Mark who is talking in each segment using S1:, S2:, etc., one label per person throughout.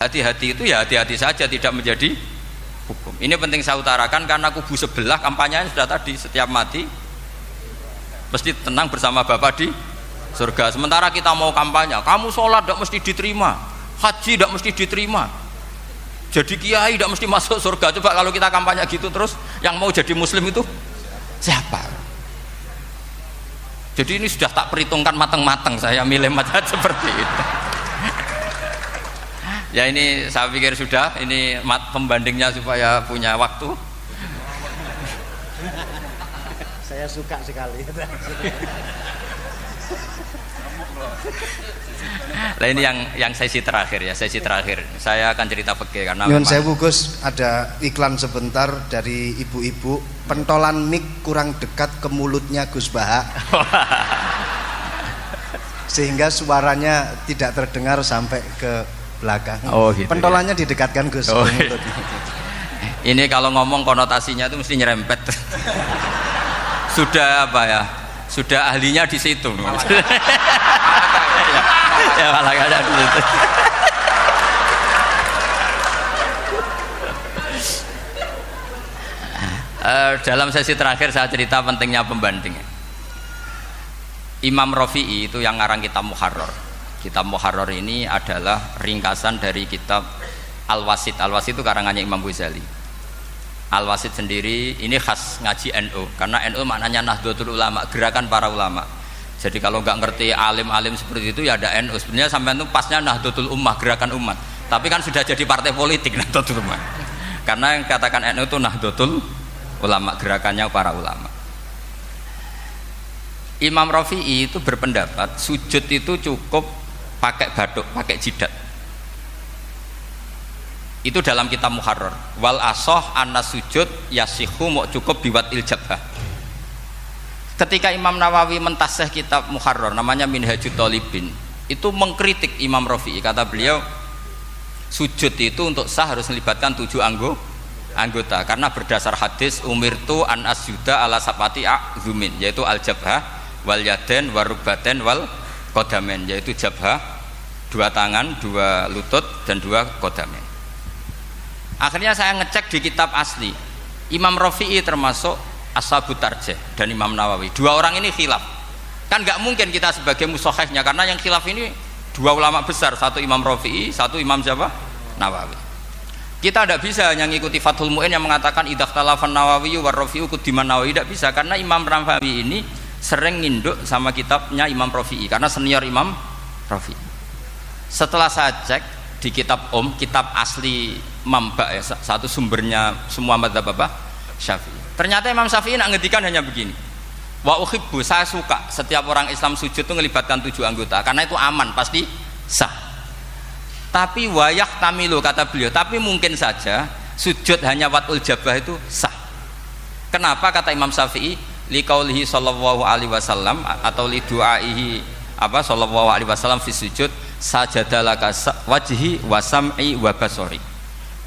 S1: hati-hati itu ya hati-hati saja, tidak menjadi hukum. Ini penting saya utarakan karena kubu sebelah kampanyenya sudah tadi, setiap mati mesti tenang bersama Bapak di surga. Sementara kita mau kampanye, kamu sholat tidak mesti diterima, haji tidak mesti diterima, jadi kiai tidak mesti masuk surga. Coba kalau kita kampanye gitu terus, yang mau jadi muslim itu siapa? Jadi ini sudah tak perhitungkan matang-matang, saya milih macam seperti itu. Ya ini saya pikir sudah, ini pembandingnya supaya punya waktu.
S2: Saya suka sekali.
S1: Nah ini yang sesi terakhir ya, sesi terakhir. Saya akan cerita fikih karena
S2: Nyun sewu Gus, ada iklan sebentar dari ibu-ibu, pentolan mic kurang dekat ke mulutnya Gus Baha. Sehingga suaranya tidak terdengar sampai ke belakang.
S1: Oh gitu.
S2: Pentolannya ya? Didekatkan Gus.
S1: Oh, iya. Ini kalau ngomong konotasinya itu mesti nyerempet. Sudah apa ya? Sudah ahlinya di situ. Ya malah ada di situ. Dalam sesi terakhir saya cerita pentingnya pembanding. Imam Rafi'i itu yang ngarang kitab Muharrar. Kitab Muharrar ini adalah ringkasan dari kitab Al-Wasit. Al-Wasit itu karangannya Imam Ghazali. Al-Wasit sendiri ini khas ngaji NU, karena NU maknanya Nahdlatul Ulama, gerakan para ulama. Jadi kalau nggak ngerti alim-alim seperti itu ya ada NU. Sebenarnya sampai itu pasnya Nahdlatul Ummah, gerakan umat. Tapi kan sudah jadi partai politik Nahdlatul Ummah. Karena yang katakan NU itu Nahdlatul Ulama, gerakannya para ulama. Imam Rafi'i itu berpendapat sujud itu cukup pakai batuk, pakai jidat. Itu dalam kitab Muharrar. Wal asoh anna sujud yasihu mau cukup biwat iljabah. Ketika Imam Nawawi mentasih kitab Muharrar namanya Minhajut Thalibin, itu mengkritik Imam Rafi'i. Kata beliau sujud itu untuk sah harus melibatkan 7 anggota, karena berdasar hadis umirtu an asjuda ala sapati a'zumin, yaitu al jabhah wal yaden warukbaten wal kodamen, yaitu jabhah 2 tangan, 2 lutut dan 2 kodamen. Akhirnya saya ngecek di kitab asli, Imam Rafi'i termasuk Ashabut Tarjih dan Imam Nawawi. 2 orang ini khilaf. Kan nggak mungkin kita sebagai musohehnya, karena yang khilaf ini 2 ulama besar, satu Imam Rafi'i, satu Imam siapa? Nawawi. Kita tidak bisa hanya ngikuti Fathul Mu'in yang mengatakan idaktalafan Nawawi war Rafi'u kudiman Nawawi, tidak bisa, karena Imam Nawawi ini sering nginduk sama kitabnya Imam Rafi'i karena senior Imam Rafi'i. Setelah saya cek di kitab kitab asli Mamba ya, satu sumbernya semua madzhab apa? Syafi'i. Ternyata Imam Syafi'i nak ngedikan hanya begini. Wa uhibbu, saya suka setiap orang Islam sujud itu melibatkan 7 anggota karena itu aman, pasti sah. Tapi wayah tamilu, kata beliau, tapi mungkin saja sujud hanya watul jabah itu sah. Kenapa? Kata Imam Syafi'i, liqaulihi sallallahu alaihi wasallam atau li du'aihi apa sallallahu alaihi wasallam fi sujud sajadalaka wajhi wa sam'i wa basori.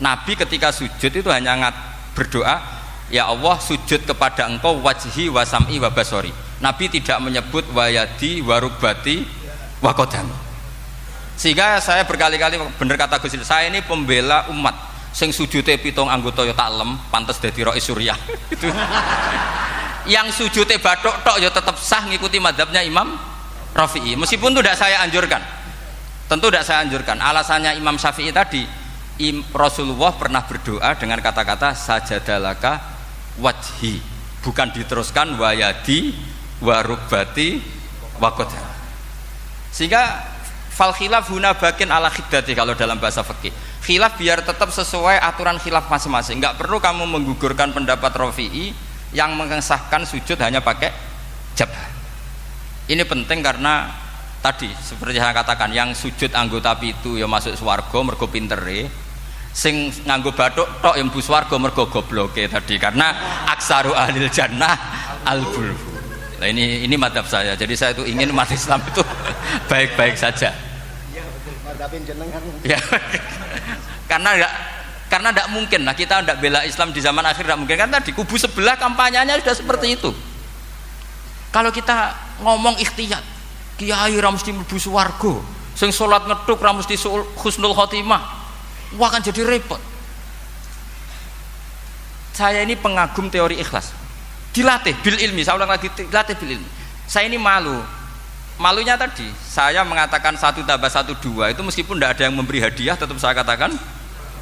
S1: Nabi ketika sujud itu hanya berdoa, ya Allah sujud kepada engkau wajhi wa sam'i wa basori. Nabi tidak menyebut wayadi wa rukbati wa qadami. Sehingga saya berkali-kali bener kata Gus, saya ini pembela umat sing sujudnya 7 anggota ya taklem pantes dadi Rais Suriah. Itu yang sujudnya bathuk tok ya tetap sah ngikuti mazhabnya Imam Rafi'i, meskipun itu tidak saya anjurkan, tentu tidak saya anjurkan. Alasannya Imam Syafi'i tadi, Rasulullah pernah berdoa dengan kata-kata sajadalaka wajhi, bukan diteruskan wayadi warubati wakodah. Sehingga fal khilaf huna bakin ala khiddati, kalau dalam bahasa fikih khilaf biar tetap sesuai aturan khilaf masing-masing. Enggak perlu kamu menggugurkan pendapat Rafi'i yang mengesahkan sujud hanya pakai jabah. Ini penting karena tadi seperti saya katakan, yang sujud anggota pitu ya masuk swarga mergo pintere, sing nganggo bathuk tok yang mlebu swarga mergo gobloke tadi, karena aksaru ahlil jannah al-bulbu. Nah, ini madhab saya, jadi saya itu ingin umat Islam itu baik-baik saja. Iya betul, madhabin jenengan. Ya, karena tidak mungkin lah kita tidak bela Islam di zaman akhir, tidak mungkin kan. Tadi kubu sebelah kampanyenya sudah seperti itu. Kalau kita ngomong ikhtiyat, kiai ra mesti mlebu swarga, sing salat ngethuk ra mesti husnul khotimah, Wah, kan jadi repot. Saya ini pengagum teori ikhlas. Dilatih bil ilmi, saya ulang lagi, dilatih bil ilmi. Saya ini malu. Malunya tadi, saya mengatakan 1 tambah 1 2 itu meskipun tidak ada yang memberi hadiah, tetap saya katakan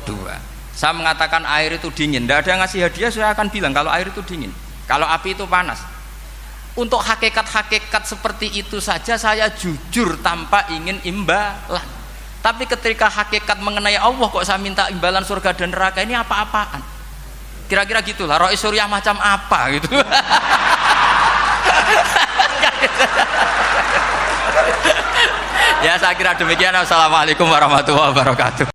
S1: 2. Saya mengatakan air itu dingin, tidak ada yang ngasih hadiah, saya akan bilang kalau air itu dingin, kalau api itu panas. Untuk hakikat-hakikat seperti itu saja saya jujur tanpa ingin imbalan. Tapi ketika hakikat mengenai Allah kok saya minta imbalan surga dan neraka, ini apa-apaan? Kira-kira gitulah, ro'i suriah macam apa gitu. Ya, saya kira demikian. Assalamualaikum warahmatullahi wabarakatuh.